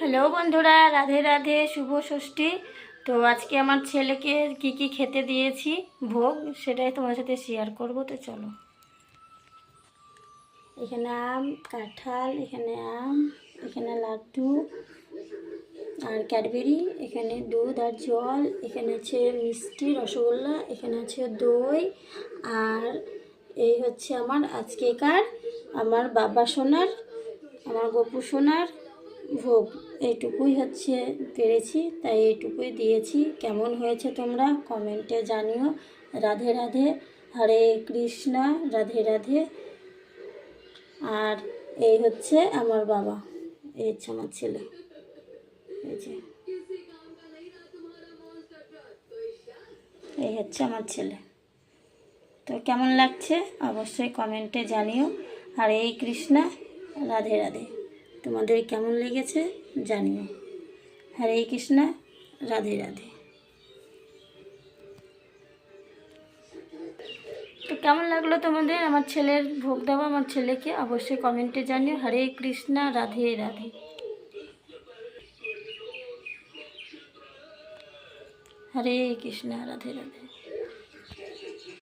Hello বন্ধুরা, রাধে রাধে, শুভ ষষ্ঠী। তো আজকে আমার ছেলেকে কি খেতে দিয়েছি ভোগ, সেটাই তোমার সাথে শেয়ার করব। তো চলো, এখানে আম, কাঁঠাল, এখানে আম, এখানে লাড্ডু আর ক্যাডবেরি, এখানে দুধ আর জল, এখানে আছে মিষ্টি রসগোল্লা, এখানে আছে দই, আর এই হচ্ছে আমার আজকেকার আমার বাবা সোনার, আমার গপু সোনার ভোগ। এইটুকুই হচ্ছে পেরেছি, তাই এইটুকুই দিয়েছি। কেমন হয়েছে তোমরা কমেন্টে জানিও। রাধে রাধে, হরে কৃষ্ণা, রাধে রাধে। আর এই হচ্ছে আমার বাবা, এই হচ্ছে আমার ছেলে, এই যে এই হচ্ছে আমার ছেলে। তো কেমন লাগছে অবশ্যই কমেন্টে জানিও। হরে কৃষ্ণা, রাধে রাধে। তোমাদের কেমন লেগেছে জানিও। হরে কৃষ্ণা, রাধে রাধে। তো কেমন লাগলো তোমাদের আমার ছেলের ভোগ দেওয়া, আমার ছেলেকে অবশ্যই কমেন্টে জানিও। হরে কৃষ্ণা, রাধে রাধে। হরে কৃষ্ণা, রাধে রাধে।